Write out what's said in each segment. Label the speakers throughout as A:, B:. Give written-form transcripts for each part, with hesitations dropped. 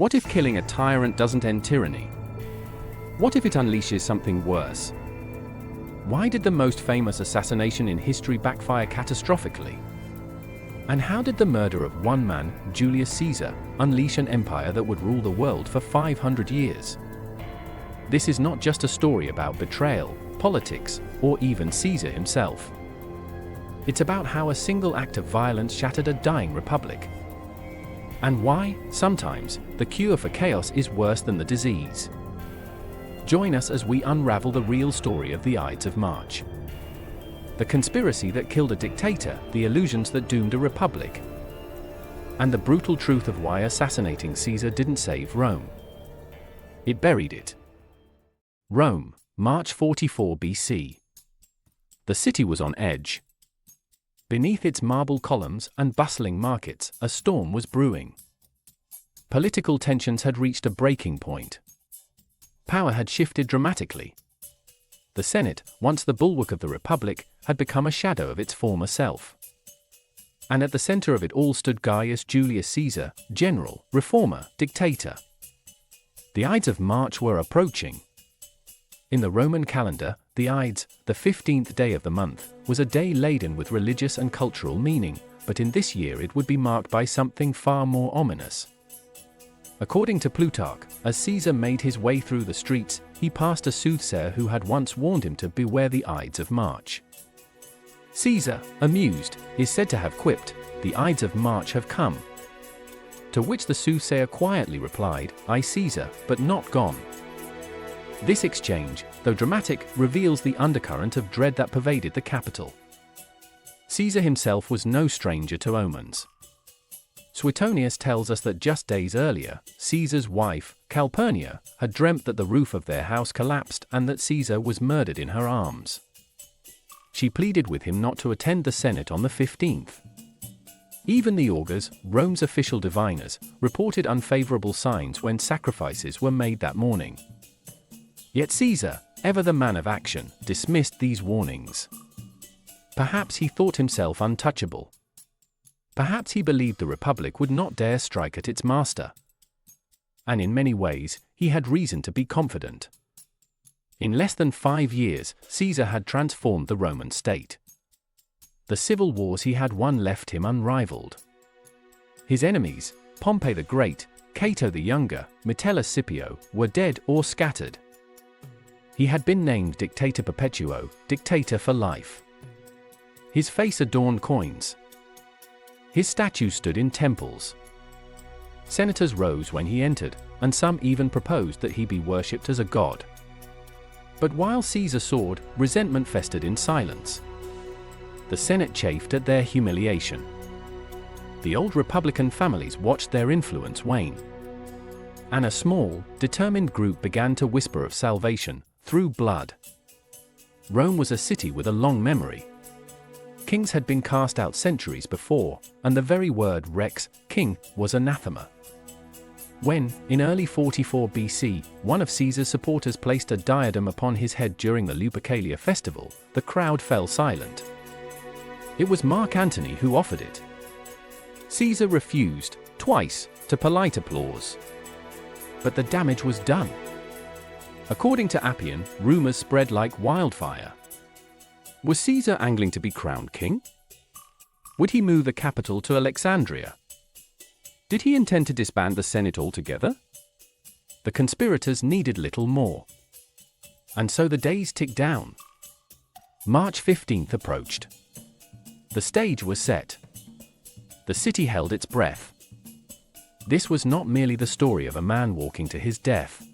A: What if killing a tyrant doesn't end tyranny? What if it unleashes something worse? Why did the most famous assassination in history backfire catastrophically? And how did the murder of one man, Julius Caesar, unleash an empire that would rule the world for 500 years? This is not just a story about betrayal, politics, or even Caesar himself. It's about how a single act of violence shattered a dying republic. And why, sometimes, the cure for chaos is worse than the disease. Join us as we unravel the real story of the Ides of March. The conspiracy that killed a dictator, the illusions that doomed a republic, and the brutal truth of why assassinating Caesar didn't save Rome. It buried it. Rome, March 44 BC. The city was on edge. Beneath its marble columns and bustling markets, a storm was brewing. Political tensions had reached a breaking point. Power had shifted dramatically. The Senate, once the bulwark of the Republic, had become a shadow of its former self. And at the center of it all stood Gaius Julius Caesar, general, reformer, dictator. The Ides of March were approaching. In the Roman calendar, the Ides, the 15th day of the month, was a day laden with religious and cultural meaning, but in this year it would be marked by something far more ominous. According to Plutarch, as Caesar made his way through the streets, he passed a soothsayer who had once warned him to beware the Ides of March. Caesar, amused, is said to have quipped, "The Ides of March have come." To which the soothsayer quietly replied, "I Caesar, but not gone." This exchange, though dramatic, reveals the undercurrent of dread that pervaded the capital. Caesar himself was no stranger to omens. Suetonius tells us that just days earlier, Caesar's wife, Calpurnia, had dreamt that the roof of their house collapsed and that Caesar was murdered in her arms. She pleaded with him not to attend the Senate on the 15th. Even the augurs, Rome's official diviners, reported unfavorable signs when sacrifices were made that morning. Yet Caesar, ever the man of action, dismissed these warnings. Perhaps he thought himself untouchable. Perhaps he believed the Republic would not dare strike at its master. And in many ways, he had reason to be confident. In less than 5 years, Caesar had transformed the Roman state. The civil wars he had won left him unrivaled. His enemies, Pompey the Great, Cato the Younger, Metellus Scipio, were dead or scattered. He had been named Dictator Perpetuo, dictator for life. His face adorned coins. His statues stood in temples. Senators rose when he entered, and some even proposed that he be worshipped as a god. But while Caesar soared, resentment festered in silence. The Senate chafed at their humiliation. The old Republican families watched their influence wane. And a small, determined group began to whisper of salvation, through blood. Rome was a city with a long memory. Kings had been cast out centuries before, and the very word rex, king, was anathema. When, in early 44 BC, one of Caesar's supporters placed a diadem upon his head during the Lupercalia festival, the crowd fell silent. It was Mark Antony who offered it. Caesar refused, twice, to polite applause. But the damage was done. According to Appian, rumors spread like wildfire. Was Caesar angling to be crowned king? Would he move the capital to Alexandria? Did he intend to disband the Senate altogether? The conspirators needed little more. And so the days ticked down. March 15th approached. The stage was set. The city held its breath. This was not merely the story of a man walking to his death.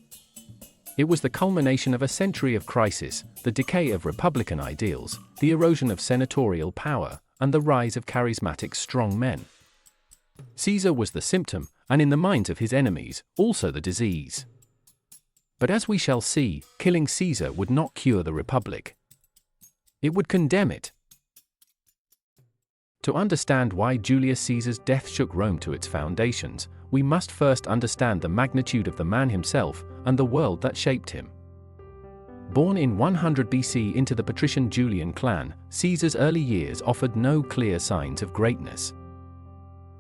A: It was the culmination of a century of crisis, the decay of republican ideals, the erosion of senatorial power, and the rise of charismatic strong men. Caesar was the symptom, and in the minds of his enemies, also the disease. But as we shall see, killing Caesar would not cure the Republic. It would condemn it. To understand why Julius Caesar's death shook Rome to its foundations, we must first understand the magnitude of the man himself and the world that shaped him. Born in 100 BC into the patrician Julian clan, Caesar's early years offered no clear signs of greatness.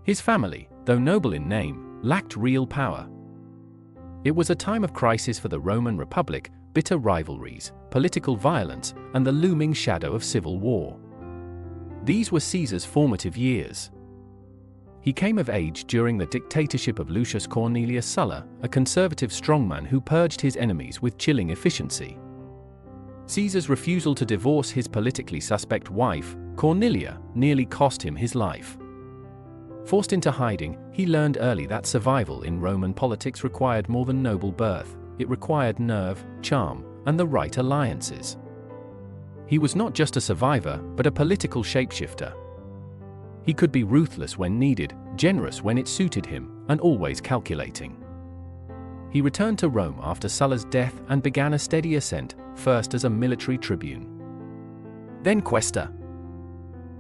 A: His family, though noble in name, lacked real power. It was a time of crisis for the Roman Republic, bitter rivalries, political violence, and the looming shadow of civil war. These were Caesar's formative years. He came of age during the dictatorship of Lucius Cornelius Sulla, a conservative strongman who purged his enemies with chilling efficiency. Caesar's refusal to divorce his politically suspect wife, Cornelia, nearly cost him his life. Forced into hiding, he learned early that survival in Roman politics required more than noble birth. It required nerve, charm, and the right alliances. He was not just a survivor, but a political shapeshifter. He could be ruthless when needed, generous when it suited him, and always calculating. He returned to Rome after Sulla's death and began a steady ascent, first as a military tribune, then quaestor,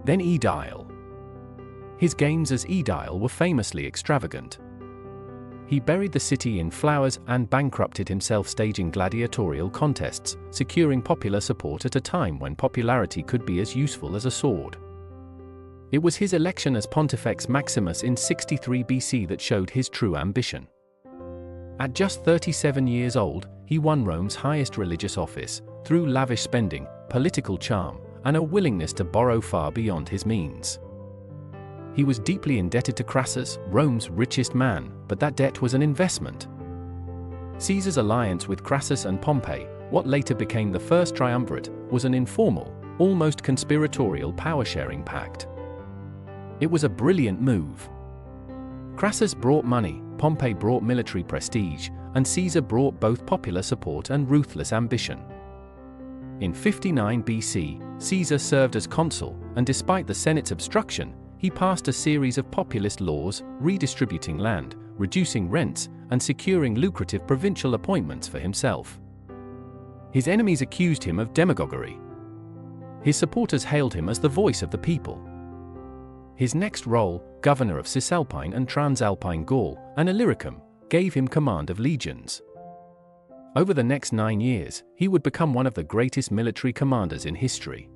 A: then aedile. His gains as aedile were famously extravagant. He buried the city in flowers and bankrupted himself staging gladiatorial contests, securing popular support at a time when popularity could be as useful as a sword. It was his election as Pontifex Maximus in 63 BC that showed his true ambition. At just 37 years old, he won Rome's highest religious office, through lavish spending, political charm, and a willingness to borrow far beyond his means. He was deeply indebted to Crassus, Rome's richest man, but that debt was an investment. Caesar's alliance with Crassus and Pompey, what later became the First Triumvirate, was an informal, almost conspiratorial power-sharing pact. It was a brilliant move. Crassus brought money, Pompey brought military prestige, and Caesar brought both popular support and ruthless ambition. In 59 BC, Caesar served as consul, and despite the Senate's obstruction, he passed a series of populist laws, redistributing land, reducing rents, and securing lucrative provincial appointments for himself. His enemies accused him of demagoguery. His supporters hailed him as the voice of the people. His next role, governor of Cisalpine and Transalpine Gaul, and Illyricum, gave him command of legions. Over the next 9 years, he would become one of the greatest military commanders in history.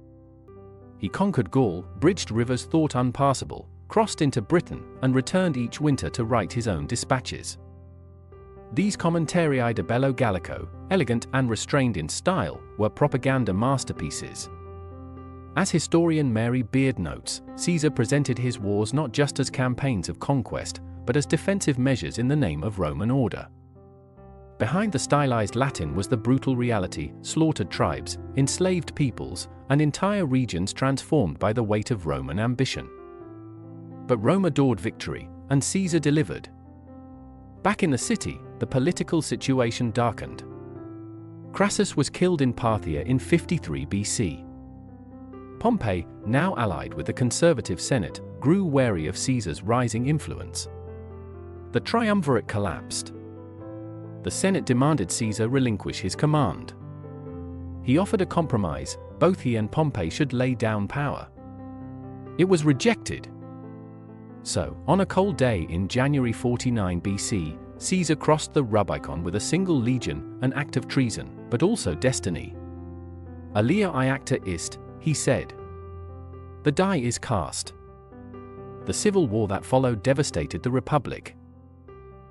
A: He conquered Gaul, bridged rivers thought unpassable, crossed into Britain, and returned each winter to write his own dispatches. These Commentarii de Bello Gallico, elegant and restrained in style, were propaganda masterpieces. As historian Mary Beard notes, Caesar presented his wars not just as campaigns of conquest, but as defensive measures in the name of Roman order. Behind the stylized Latin was the brutal reality: slaughtered tribes, enslaved peoples, and entire regions transformed by the weight of Roman ambition. But Rome adored victory, and Caesar delivered. Back in the city, the political situation darkened. Crassus was killed in Parthia in 53 BC. Pompey, now allied with the conservative Senate, grew wary of Caesar's rising influence. The triumvirate collapsed. The Senate demanded Caesar relinquish his command. He offered a compromise: both he and Pompey should lay down power. It was rejected. So, on a cold day in January 49 BC, Caesar crossed the Rubicon with a single legion, an act of treason, but also destiny. Alia iacta ist, he said. The die is cast. The civil war that followed devastated the Republic.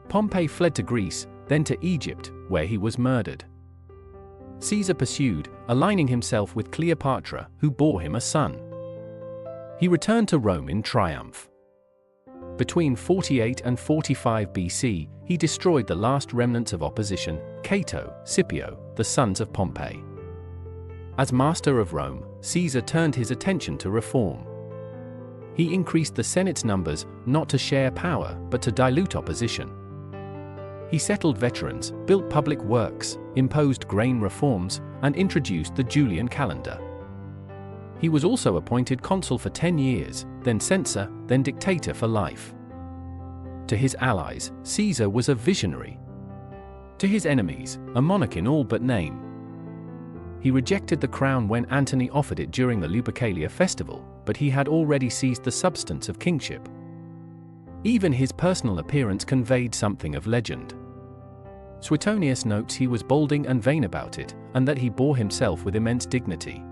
A: Pompey fled to Greece, then to Egypt, where he was murdered. Caesar pursued, aligning himself with Cleopatra, who bore him a son. He returned to Rome in triumph. Between 48 and 45 BC, he destroyed the last remnants of opposition, Cato, Scipio, the sons of Pompey. As master of Rome, Caesar turned his attention to reform. He increased the Senate's numbers, not to share power, but to dilute opposition. He settled veterans, built public works, imposed grain reforms, and introduced the Julian calendar. He was also appointed consul for 10 years, then censor, then dictator for life. To his allies, Caesar was a visionary. To his enemies, a monarch in all but name. He rejected the crown when Antony offered it during the Lupercalia festival, but he had already seized the substance of kingship. Even his personal appearance conveyed something of legend. Suetonius notes he was balding and vain about it, and that he bore himself with immense dignity.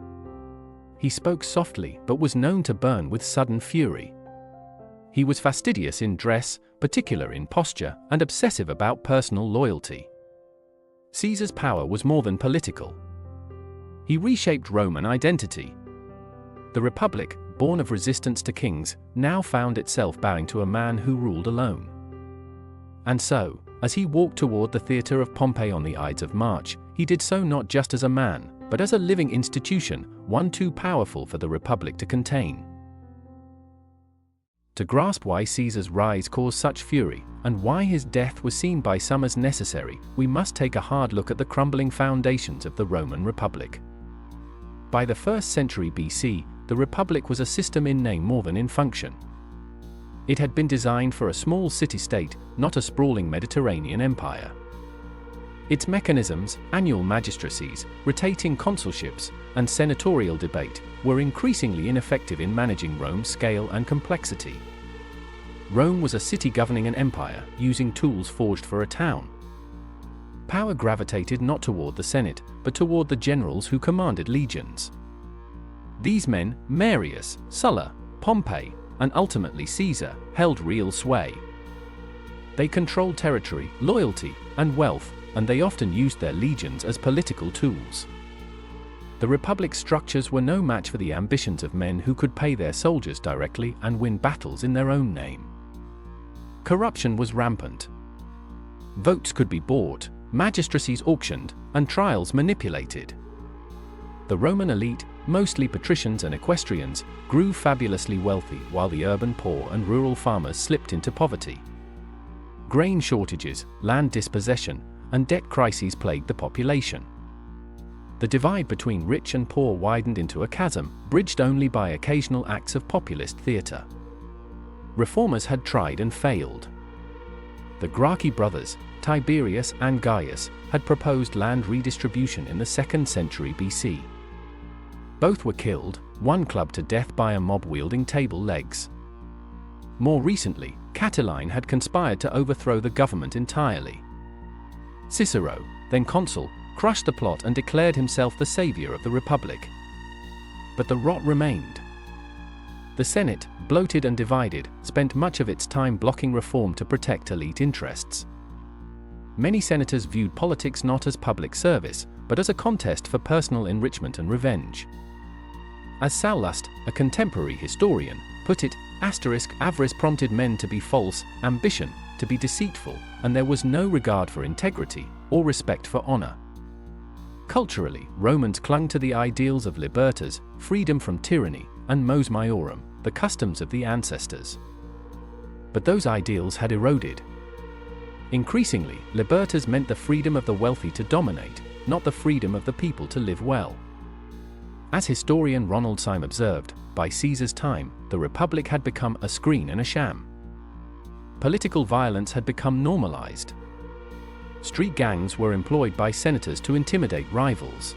A: He spoke softly, but was known to burn with sudden fury. He was fastidious in dress, particular in posture, and obsessive about personal loyalty. Caesar's power was more than political. He reshaped Roman identity. The Republic, born of resistance to kings, now found itself bowing to a man who ruled alone. And so, as he walked toward the theater of Pompeii on the Ides of March, he did so not just as a man, but as a living institution, one too powerful for the Republic to contain. To grasp why Caesar's rise caused such fury, and why his death was seen by some as necessary, we must take a hard look at the crumbling foundations of the Roman Republic. By the 1st century BC, the Republic was a system in name more than in function. It had been designed for a small city-state, not a sprawling Mediterranean empire. Its mechanisms, annual magistracies, rotating consulships, and senatorial debate, were increasingly ineffective in managing Rome's scale and complexity. Rome was a city governing an empire, using tools forged for a town. Power gravitated not toward the Senate, but toward the generals who commanded legions. These men, Marius, Sulla, Pompey, and ultimately Caesar, held real sway. They controlled territory, loyalty, and wealth, and they often used their legions as political tools. The Republic's structures were no match for the ambitions of men who could pay their soldiers directly and win battles in their own name. Corruption was rampant. Votes could be bought, magistracies auctioned, and trials manipulated. The Roman elite, mostly patricians and equestrians, grew fabulously wealthy while the urban poor and rural farmers slipped into poverty. Grain shortages, land dispossession, and debt crises plagued the population. The divide between rich and poor widened into a chasm, bridged only by occasional acts of populist theater. Reformers had tried and failed. The Gracchi brothers, Tiberius and Gaius, had proposed land redistribution in the 2nd century BC. Both were killed, one clubbed to death by a mob wielding table legs. More recently, Catiline had conspired to overthrow the government entirely. Cicero, then consul, crushed the plot and declared himself the savior of the Republic. But the rot remained. The Senate, bloated and divided, spent much of its time blocking reform to protect elite interests. Many senators viewed politics not as public service, but as a contest for personal enrichment and revenge. As Sallust, a contemporary historian, put it, avarice prompted men to be false, ambition, to be deceitful, and there was no regard for integrity, or respect for honor. Culturally, Romans clung to the ideals of libertas, freedom from tyranny, and mos maiorum, the customs of the ancestors. But those ideals had eroded. Increasingly, libertas meant the freedom of the wealthy to dominate, not the freedom of the people to live well. As historian Ronald Syme observed, by Caesar's time, the Republic had become a screen and a sham. Political violence had become normalized. Street gangs were employed by senators to intimidate rivals.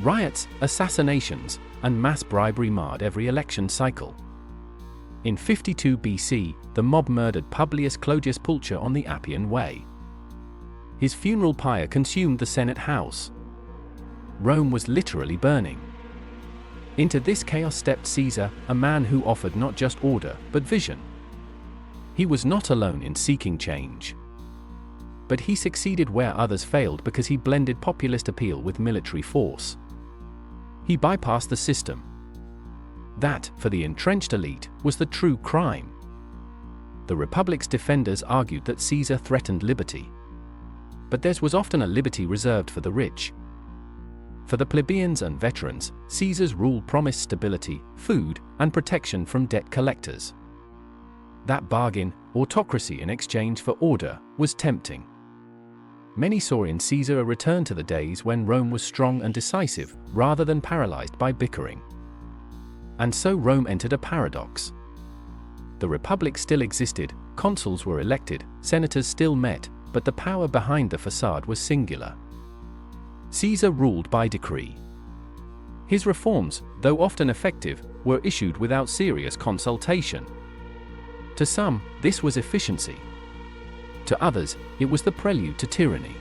A: Riots, assassinations, and mass bribery marred every election cycle. In 52 BC, the mob murdered Publius Clodius Pulcher on the Appian Way. His funeral pyre consumed the Senate House. Rome was literally burning. Into this chaos stepped Caesar, a man who offered not just order, but vision. He was not alone in seeking change. But he succeeded where others failed because he blended populist appeal with military force. He bypassed the system. That, for the entrenched elite, was the true crime. The Republic's defenders argued that Caesar threatened liberty. But theirs was often a liberty reserved for the rich. For the plebeians and veterans, Caesar's rule promised stability, food, and protection from debt collectors. That bargain, autocracy in exchange for order, was tempting. Many saw in Caesar a return to the days when Rome was strong and decisive, rather than paralyzed by bickering. And so Rome entered a paradox. The Republic still existed, consuls were elected, senators still met, but the power behind the facade was singular. Caesar ruled by decree. His reforms, though often effective, were issued without serious consultation. To some, this was efficiency. To others, it was the prelude to tyranny.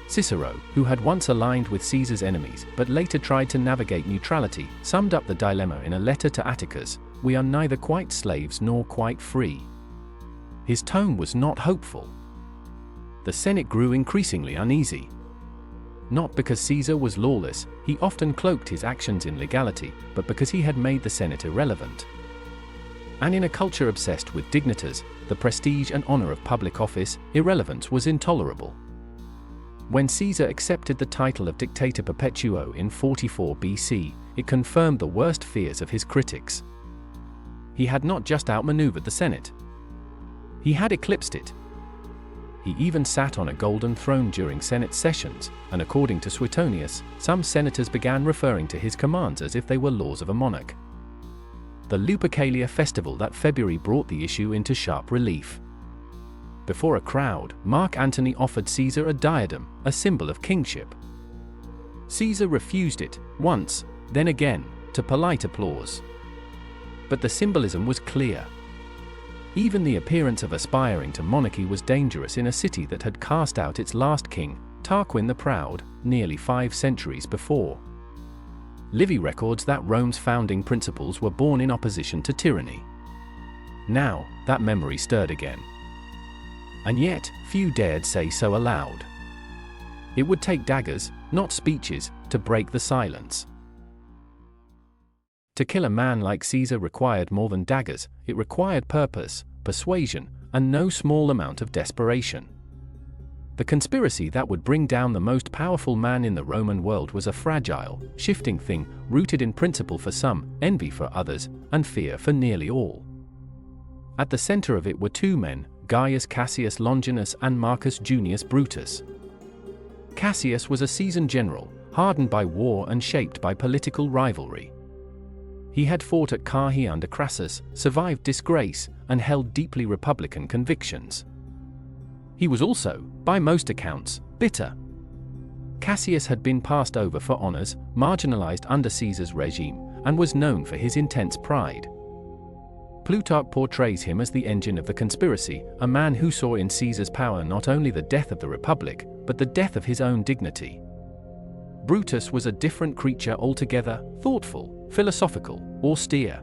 A: Cicero, who had once aligned with Caesar's enemies but later tried to navigate neutrality, summed up the dilemma in a letter to Atticus: "We are neither quite slaves nor quite free." His tone was not hopeful. the Senate grew increasingly uneasy. Not because Caesar was lawless, he often cloaked his actions in legality, but because he had made the Senate irrelevant. And in a culture obsessed with dignitas, the prestige and honor of public office, irrelevance was intolerable. When Caesar accepted the title of Dictator Perpetuo in 44 BC, it confirmed the worst fears of his critics. He had not just outmaneuvered the Senate. He had eclipsed it. He even sat on a golden throne during Senate sessions, and according to Suetonius, some senators began referring to his commands as if they were laws of a monarch. The Lupercalia festival that February brought the issue into sharp relief. Before a crowd, Mark Antony offered Caesar a diadem, a symbol of kingship. Caesar refused it, once, then again, to polite applause. But the symbolism was clear. Even the appearance of aspiring to monarchy was dangerous in a city that had cast out its last king, Tarquin the Proud, nearly 5 centuries before. Livy records that Rome's founding principles were born in opposition to tyranny. Now, that memory stirred again. And yet, few dared say so aloud. It would take daggers, not speeches, to break the silence. To kill a man like Caesar required more than daggers, it required purpose, persuasion, and no small amount of desperation. The conspiracy that would bring down the most powerful man in the Roman world was a fragile, shifting thing, rooted in principle for some, envy for others, and fear for nearly all. At the center of it were 2 men, Gaius Cassius Longinus and Marcus Junius Brutus. Cassius was a seasoned general, hardened by war and shaped by political rivalry. He had fought at Carrhae under Crassus, survived disgrace, and held deeply republican convictions. He was also, by most accounts, bitter. Cassius had been passed over for honors, marginalized under Caesar's regime, and was known for his intense pride. Plutarch portrays him as the engine of the conspiracy, a man who saw in Caesar's power not only the death of the republic, but the death of his own dignity. Brutus was a different creature altogether, thoughtful, philosophical, austere.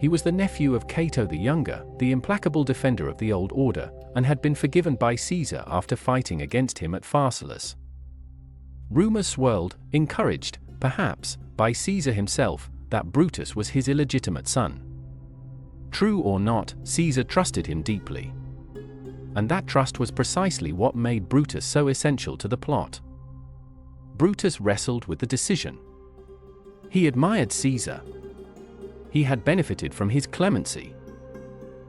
A: He was the nephew of Cato the Younger, the implacable defender of the old order, and had been forgiven by Caesar after fighting against him at Pharsalus. Rumors swirled, encouraged, perhaps, by Caesar himself, that Brutus was his illegitimate son. True or not, Caesar trusted him deeply. And that trust was precisely what made Brutus so essential to the plot. Brutus wrestled with the decision. He admired Caesar. He had benefited from his clemency.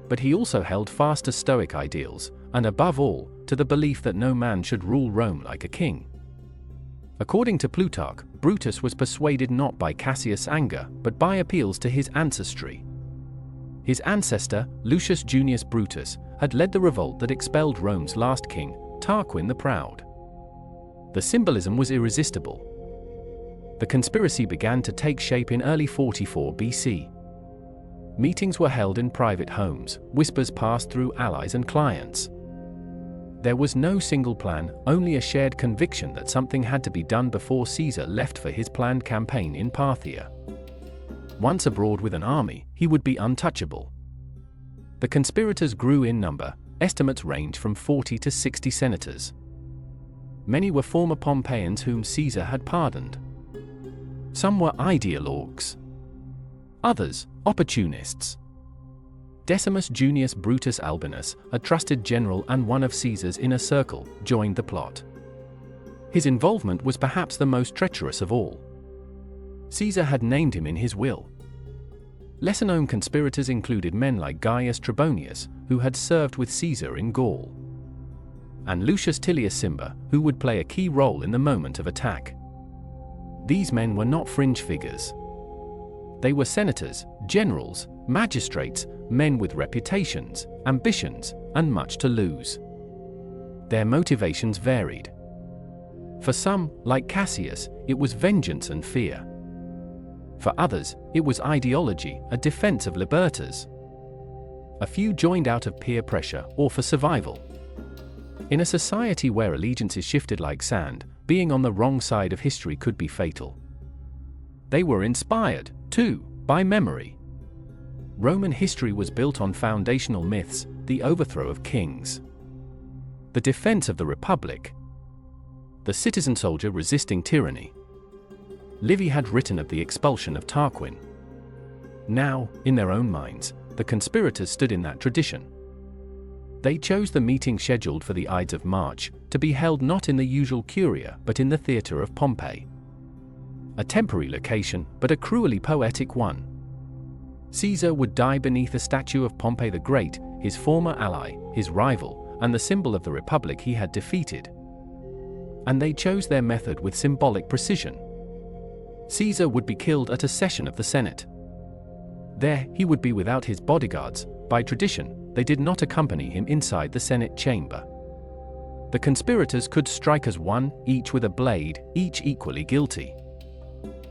A: But he also held fast to Stoic ideals, and above all, to the belief that no man should rule Rome like a king. According to Plutarch, Brutus was persuaded not by Cassius' anger, but by appeals to his ancestry. His ancestor, Lucius Junius Brutus, had led the revolt that expelled Rome's last king, Tarquin the Proud. The symbolism was irresistible. The conspiracy began to take shape in early 44 BC. Meetings were held in private homes, whispers passed through allies and clients. There was no single plan, only a shared conviction that something had to be done before Caesar left for his planned campaign in Parthia. Once abroad with an army, he would be untouchable. The conspirators grew in number, estimates range from 40 to 60 senators. Many were former Pompeians whom Caesar had pardoned. Some were ideologues. Others, opportunists. Decimus Junius Brutus Albinus, a trusted general and one of Caesar's inner circle, joined the plot. His involvement was perhaps the most treacherous of all. Caesar had named him in his will. Lesser-known conspirators included men like Gaius Trebonius, who had served with Caesar in Gaul, and Lucius Tillius Cimber, who would play a key role in the moment of attack. These men were not fringe figures. They were senators, generals, magistrates, men with reputations, ambitions, and much to lose. Their motivations varied. For some, like Cassius, it was vengeance and fear. For others, it was ideology, a defense of libertas. A few joined out of peer pressure or for survival. In a society where allegiances shifted like sand, being on the wrong side of history could be fatal. They were inspired, too, by memory. Roman history was built on foundational myths, the overthrow of kings. The defense of the Republic. The citizen soldier resisting tyranny. Livy had written of the expulsion of Tarquin. Now, in their own minds, the conspirators stood in that tradition. They chose the meeting scheduled for the Ides of March to be held not in the usual Curia but in the theatre of Pompey. A temporary location, but a cruelly poetic one. Caesar would die beneath a statue of Pompey the Great, his former ally, his rival, and the symbol of the Republic he had defeated. And they chose their method with symbolic precision. Caesar would be killed at a session of the Senate. There, he would be without his bodyguards. By tradition, they did not accompany him inside the Senate chamber. The conspirators could strike as one, each with a blade, each equally guilty.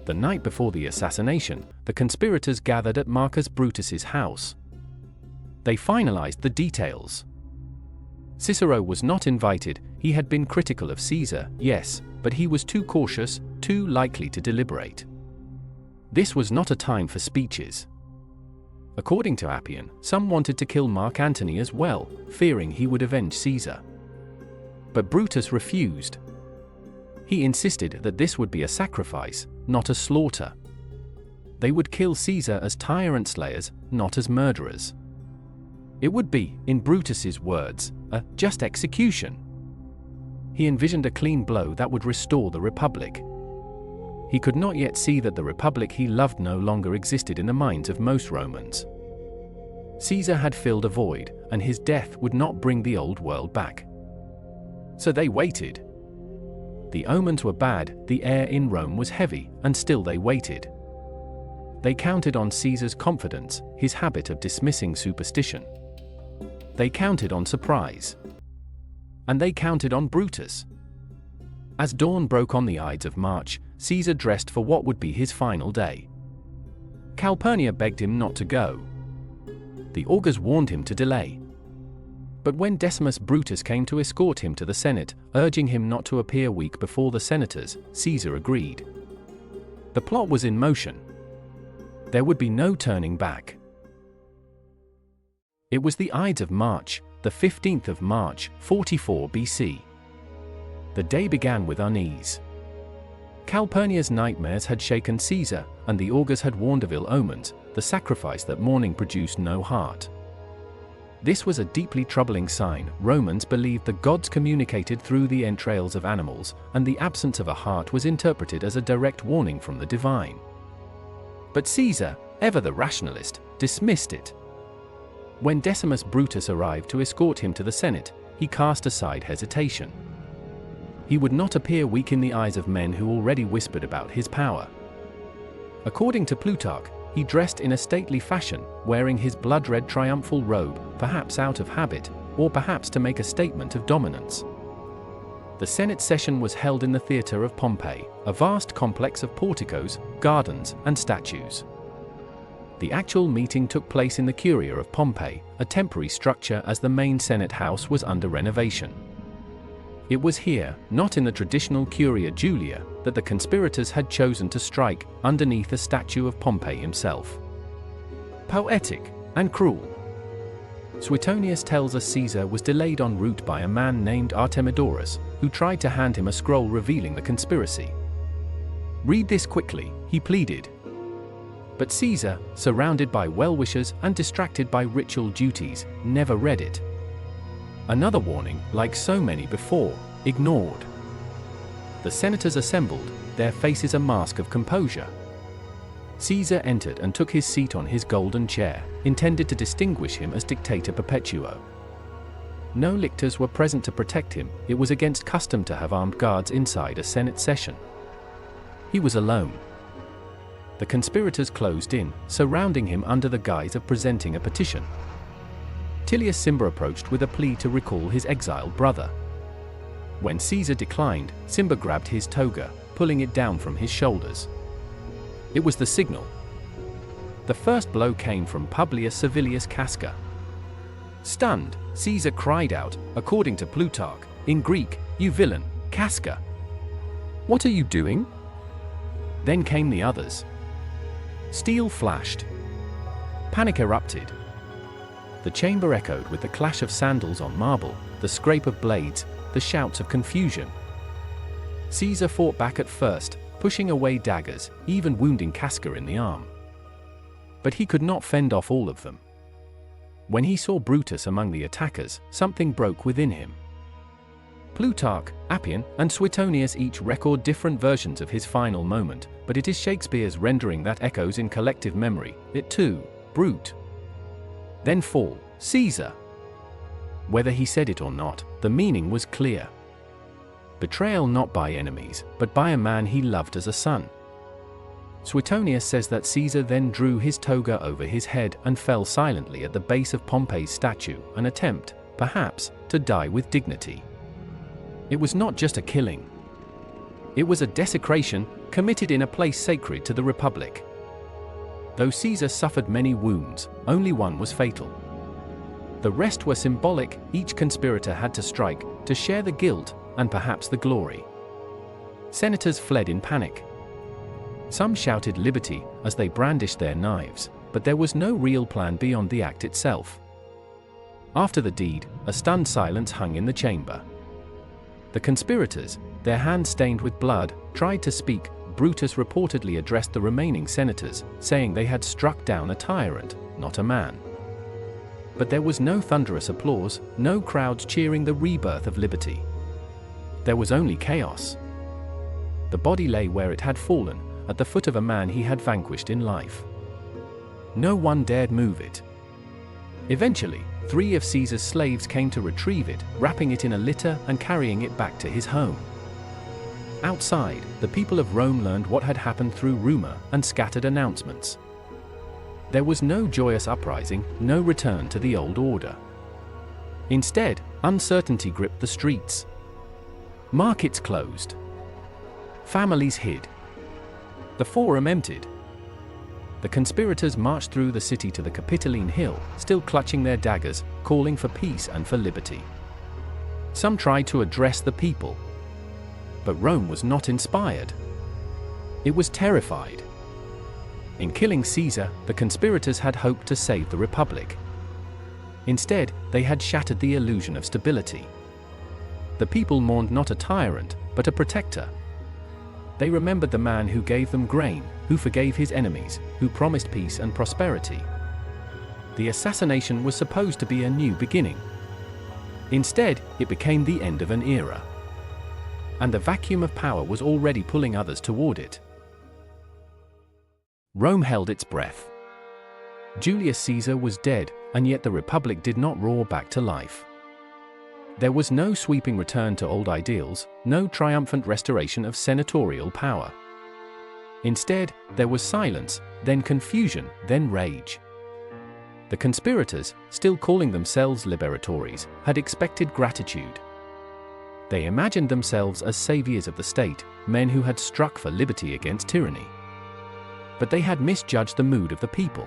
A: The night before the assassination, the conspirators gathered at Marcus Brutus's house. They finalized the details. Cicero was not invited. He had been critical of Caesar, yes, but he was too cautious, too likely to deliberate. This was not a time for speeches. According to Appian, some wanted to kill Mark Antony as well, fearing he would avenge Caesar. But Brutus refused. He insisted that this would be a sacrifice, not a slaughter. They would kill Caesar as tyrant slayers, not as murderers. It would be, in Brutus's words, a just execution. He envisioned a clean blow that would restore the Republic. He could not yet see that the Republic he loved no longer existed in the minds of most Romans. Caesar had filled a void, and his death would not bring the old world back. So they waited. The omens were bad, the air in Rome was heavy, and still they waited. They counted on Caesar's confidence, his habit of dismissing superstition. They counted on surprise. And they counted on Brutus. As dawn broke on the Ides of March, Caesar dressed for what would be his final day. Calpurnia begged him not to go. The augurs warned him to delay. But when Decimus Brutus came to escort him to the Senate, urging him not to appear weak before the senators, Caesar agreed. The plot was in motion. There would be no turning back. It was the Ides of March, the 15th of March, 44 BC. The day began with unease. Calpurnia's nightmares had shaken Caesar, and the augurs had warned of ill omens, the sacrifice that morning produced no heart. This was a deeply troubling sign. Romans believed the gods communicated through the entrails of animals, and the absence of a heart was interpreted as a direct warning from the divine. But Caesar, ever the rationalist, dismissed it. When Decimus Brutus arrived to escort him to the Senate, he cast aside hesitation. He would not appear weak in the eyes of men who already whispered about his power. According to Plutarch, he dressed in a stately fashion, wearing his blood-red triumphal robe, perhaps out of habit, or perhaps to make a statement of dominance. The Senate session was held in the theatre of Pompey, a vast complex of porticos, gardens, and statues. The actual meeting took place in the Curia of Pompey, a temporary structure as the main Senate house was under renovation. It was here, not in the traditional Curia Julia, that the conspirators had chosen to strike, underneath a statue of Pompey himself. Poetic and cruel. Suetonius tells us Caesar was delayed en route by a man named Artemidorus, who tried to hand him a scroll revealing the conspiracy. "Read this quickly," he pleaded. But Caesar, surrounded by well-wishers and distracted by ritual duties, never read it. Another warning, like so many before, ignored. The senators assembled, their faces a mask of composure. Caesar entered and took his seat on his golden chair, intended to distinguish him as Dictator Perpetuo. No lictors were present to protect him. It was against custom to have armed guards inside a Senate session. He was alone. The conspirators closed in, surrounding him under the guise of presenting a petition. Tilius Cimber approached with a plea to recall his exiled brother. When Caesar declined, Cimber grabbed his toga, pulling it down from his shoulders. It was the signal. The first blow came from Publius Servilius Casca. Stunned, Caesar cried out, according to Plutarch, in Greek, "You villain, Casca! What are you doing?" Then came the others. Steel flashed. Panic erupted. The chamber echoed with the clash of sandals on marble, the scrape of blades, the shouts of confusion. Caesar fought back at first, pushing away daggers, even wounding Casca in the arm. But he could not fend off all of them. When he saw Brutus among the attackers, something broke within him. Plutarch, Appian, and Suetonius each record different versions of his final moment, but it is Shakespeare's rendering that echoes in collective memory. It too, Brute. Then fall, Caesar. Whether he said it or not, the meaning was clear. Betrayal not by enemies, but by a man he loved as a son. Suetonius says that Caesar then drew his toga over his head and fell silently at the base of Pompey's statue, an attempt, perhaps, to die with dignity. It was not just a killing. It was a desecration, committed in a place sacred to the Republic. Though Caesar suffered many wounds, only one was fatal. The rest were symbolic. Each conspirator had to strike, to share the guilt, and perhaps the glory. Senators fled in panic. Some shouted liberty as they brandished their knives, but there was no real plan beyond the act itself. After the deed, a stunned silence hung in the chamber. The conspirators, their hands stained with blood, tried to speak. Brutus reportedly addressed the remaining senators, saying they had struck down a tyrant, not a man. But there was no thunderous applause, no crowds cheering the rebirth of liberty. There was only chaos. The body lay where it had fallen, at the foot of a man he had vanquished in life. No one dared move it. Eventually, 3 of Caesar's slaves came to retrieve it, wrapping it in a litter and carrying it back to his home. Outside, the people of Rome learned what had happened through rumor and scattered announcements. There was no joyous uprising, no return to the old order. Instead, uncertainty gripped the streets. Markets closed. Families hid. The Forum emptied. The conspirators marched through the city to the Capitoline Hill, still clutching their daggers, calling for peace and for liberty. Some tried to address the people. But Rome was not inspired. It was terrified. In killing Caesar, the conspirators had hoped to save the Republic. Instead, they had shattered the illusion of stability. The people mourned not a tyrant, but a protector. They remembered the man who gave them grain, who forgave his enemies, who promised peace and prosperity. The assassination was supposed to be a new beginning. Instead, it became the end of an era. And the vacuum of power was already pulling others toward it. Rome held its breath. Julius Caesar was dead, and yet the Republic did not roar back to life. There was no sweeping return to old ideals, no triumphant restoration of senatorial power. Instead, there was silence, then confusion, then rage. The conspirators, still calling themselves liberatores, had expected gratitude. They imagined themselves as saviors of the state, men who had struck for liberty against tyranny. But they had misjudged the mood of the people.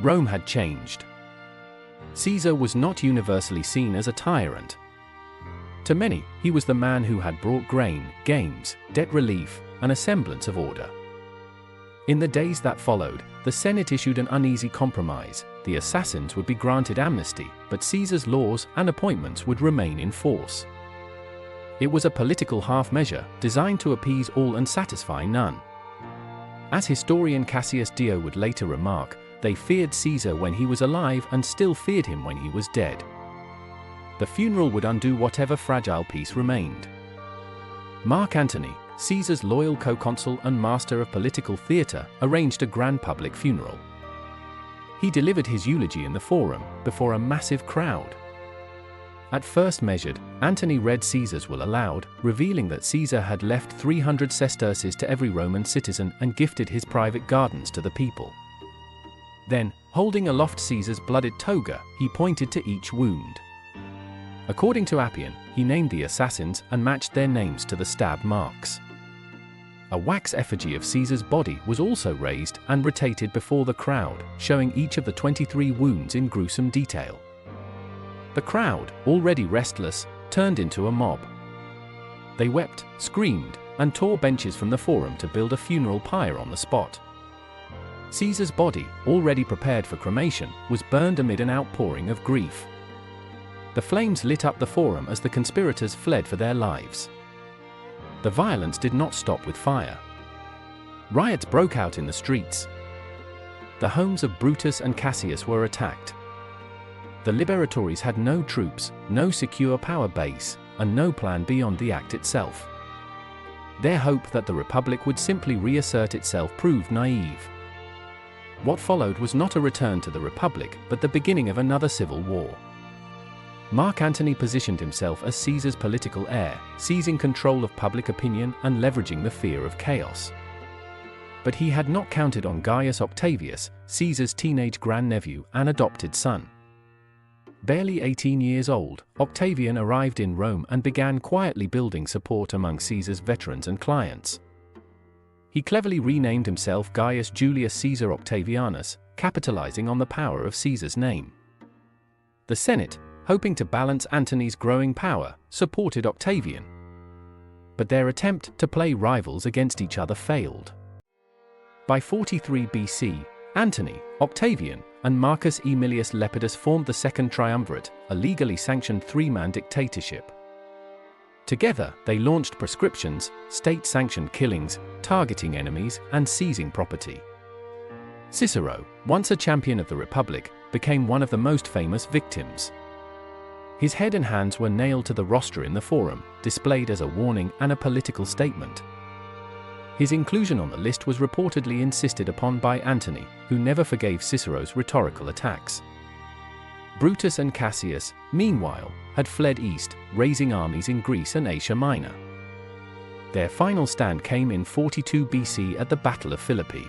A: Rome had changed. Caesar was not universally seen as a tyrant. To many, he was the man who had brought grain, games, debt relief, and a semblance of order. In the days that followed, the Senate issued an uneasy compromise. The assassins would be granted amnesty, but Caesar's laws and appointments would remain in force. It was a political half-measure, designed to appease all and satisfy none. As historian Cassius Dio would later remark, they feared Caesar when he was alive and still feared him when he was dead. The funeral would undo whatever fragile peace remained. Mark Antony, Caesar's loyal co-consul and master of political theater, arranged a grand public funeral. He delivered his eulogy in the Forum, before a massive crowd. At first measured, Antony read Caesar's will aloud, revealing that Caesar had left 300 sesterces to every Roman citizen and gifted his private gardens to the people. Then, holding aloft Caesar's blooded toga, he pointed to each wound. According to Appian, he named the assassins and matched their names to the stab marks. A wax effigy of Caesar's body was also raised and rotated before the crowd, showing each of the 23 wounds in gruesome detail. The crowd, already restless, turned into a mob. They wept, screamed, and tore benches from the Forum to build a funeral pyre on the spot. Caesar's body, already prepared for cremation, was burned amid an outpouring of grief. The flames lit up the forum as the conspirators fled for their lives. The violence did not stop with fire. Riots broke out in the streets. The homes of Brutus and Cassius were attacked. The liberatories had no troops, no secure power base, and no plan beyond the act itself. Their hope that the Republic would simply reassert itself proved naive. What followed was not a return to the Republic, but the beginning of another civil war. Mark Antony positioned himself as Caesar's political heir, seizing control of public opinion and leveraging the fear of chaos. But he had not counted on Gaius Octavius, Caesar's teenage grandnephew and adopted son. Barely 18 years old, Octavian arrived in Rome and began quietly building support among Caesar's veterans and clients. He cleverly renamed himself Gaius Julius Caesar Octavianus, capitalizing on the power of Caesar's name. The Senate, hoping to balance Antony's growing power, supported Octavian. But their attempt to play rivals against each other failed. By 43 BC, Antony, Octavian, and Marcus Aemilius Lepidus formed the Second Triumvirate, a legally sanctioned three-man dictatorship. Together, they launched proscriptions, state-sanctioned killings, targeting enemies, and seizing property. Cicero, once a champion of the Republic, became one of the most famous victims. His head and hands were nailed to the rostra in the Forum, displayed as a warning and a political statement. His inclusion on the list was reportedly insisted upon by Antony, who never forgave Cicero's rhetorical attacks. Brutus and Cassius, meanwhile, had fled east, raising armies in Greece and Asia Minor. Their final stand came in 42 BC at the Battle of Philippi.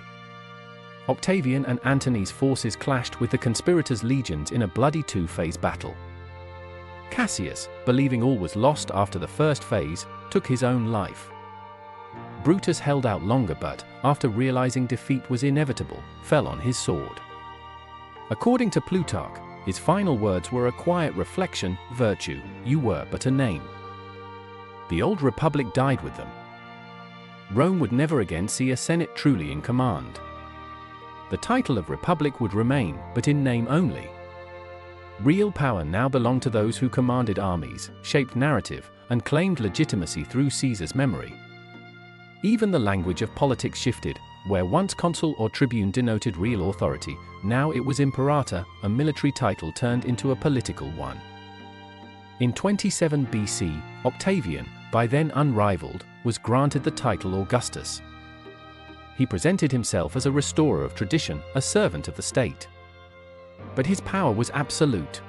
A: Octavian and Antony's forces clashed with the conspirators' legions in a bloody two-phase battle. Cassius, believing all was lost after the first phase, took his own life. Brutus held out longer but, after realizing defeat was inevitable, fell on his sword. According to Plutarch, his final words were a quiet reflection: "Virtue, you were but a name." The old Republic died with them. Rome would never again see a Senate truly in command. The title of Republic would remain, but in name only. Real power now belonged to those who commanded armies, shaped narrative, and claimed legitimacy through Caesar's memory. Even the language of politics shifted, where once consul or tribune denoted real authority, now it was imperator, a military title turned into a political one. In 27 BC, Octavian, by then unrivaled, was granted the title Augustus. He presented himself as a restorer of tradition, a servant of the state. But his power was absolute.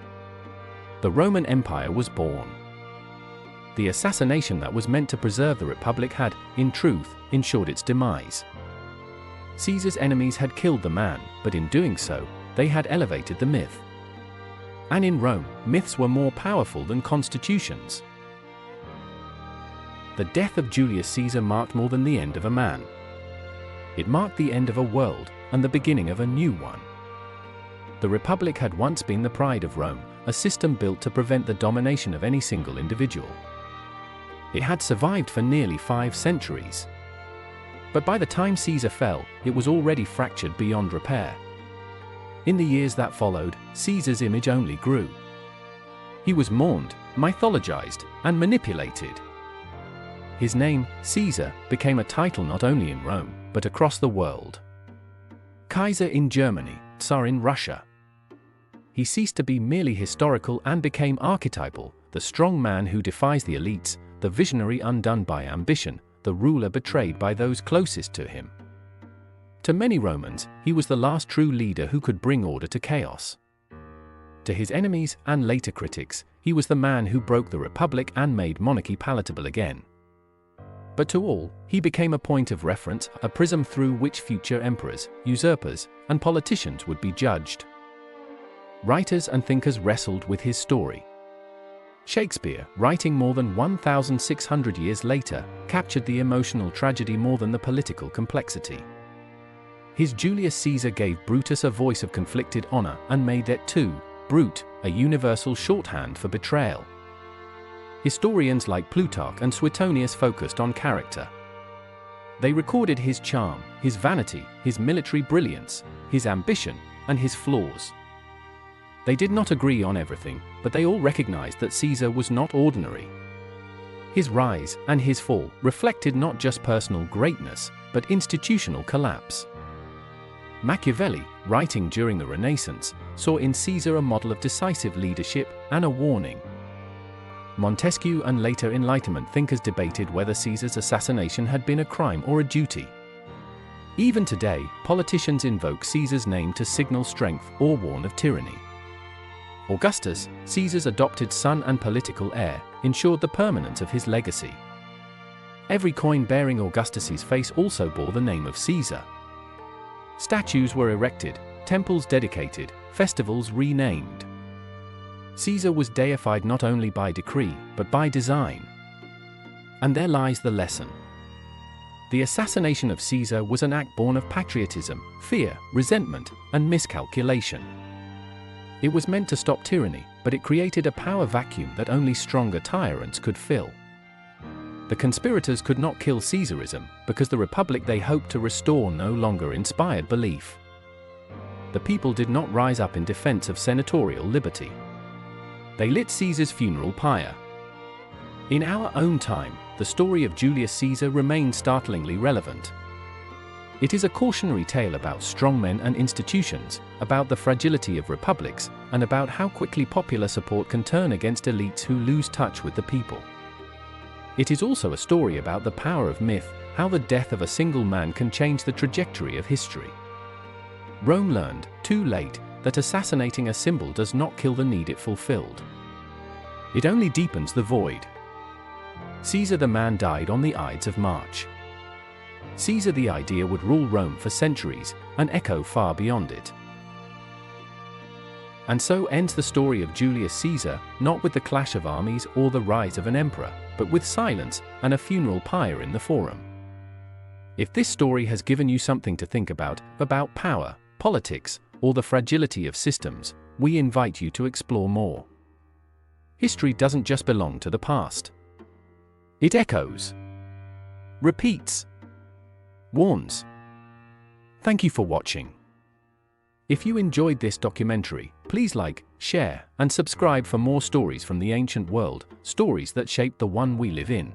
A: The Roman Empire was born. The assassination that was meant to preserve the Republic had, in truth, ensured its demise. Caesar's enemies had killed the man, but in doing so, they had elevated the myth. And in Rome, myths were more powerful than constitutions. The death of Julius Caesar marked more than the end of a man. It marked the end of a world, and the beginning of a new one. The Republic had once been the pride of Rome, a system built to prevent the domination of any single individual. It had survived for nearly 5 centuries. But by the time Caesar fell, it was already fractured beyond repair. In the years that followed, Caesar's image only grew. He was mourned, mythologized, and manipulated. His name, Caesar, became a title not only in Rome, but across the world. Kaiser in Germany, Tsar in Russia. He ceased to be merely historical and became archetypal, the strong man who defies the elites, the visionary undone by ambition, the ruler betrayed by those closest to him. To many Romans, he was the last true leader who could bring order to chaos. To his enemies and later critics, he was the man who broke the Republic and made monarchy palatable again. But to all, he became a point of reference, a prism through which future emperors, usurpers, and politicians would be judged. Writers and thinkers wrestled with his story. Shakespeare, writing more than 1,600 years later, captured the emotional tragedy more than the political complexity. His Julius Caesar gave Brutus a voice of conflicted honor and made that too, brute, a universal shorthand for betrayal. Historians like Plutarch and Suetonius focused on character. They recorded his charm, his vanity, his military brilliance, his ambition, and his flaws. They did not agree on everything, but they all recognized that Caesar was not ordinary. His rise and his fall reflected not just personal greatness, but institutional collapse. Machiavelli, writing during the Renaissance, saw in Caesar a model of decisive leadership and a warning. Montesquieu and later Enlightenment thinkers debated whether Caesar's assassination had been a crime or a duty. Even today, politicians invoke Caesar's name to signal strength or warn of tyranny. Augustus, Caesar's adopted son and political heir, ensured the permanence of his legacy. Every coin bearing Augustus's face also bore the name of Caesar. Statues were erected, temples dedicated, festivals renamed. Caesar was deified not only by decree, but by design. And there lies the lesson. The assassination of Caesar was an act born of patriotism, fear, resentment, and miscalculation. It was meant to stop tyranny, but it created a power vacuum that only stronger tyrants could fill. The conspirators could not kill Caesarism because the republic they hoped to restore no longer inspired belief. The people did not rise up in defense of senatorial liberty. They lit Caesar's funeral pyre. In our own time, the story of Julius Caesar remains startlingly relevant. It is a cautionary tale about strongmen and institutions, about the fragility of republics, and about how quickly popular support can turn against elites who lose touch with the people. It is also a story about the power of myth, how the death of a single man can change the trajectory of history. Rome learned, too late, that assassinating a symbol does not kill the need it fulfilled. It only deepens the void. Caesar the man died on the Ides of March. Caesar the idea would rule Rome for centuries, and echo far beyond it. And so ends the story of Julius Caesar, not with the clash of armies or the rise of an emperor, but with silence and a funeral pyre in the forum. If this story has given you something to think about power, politics, or the fragility of systems, we invite you to explore more. History doesn't just belong to the past. It echoes, repeats, warns. Thank you for watching. If you enjoyed this documentary, please like, share, and subscribe for more stories from the ancient world, stories that shape the one we live in.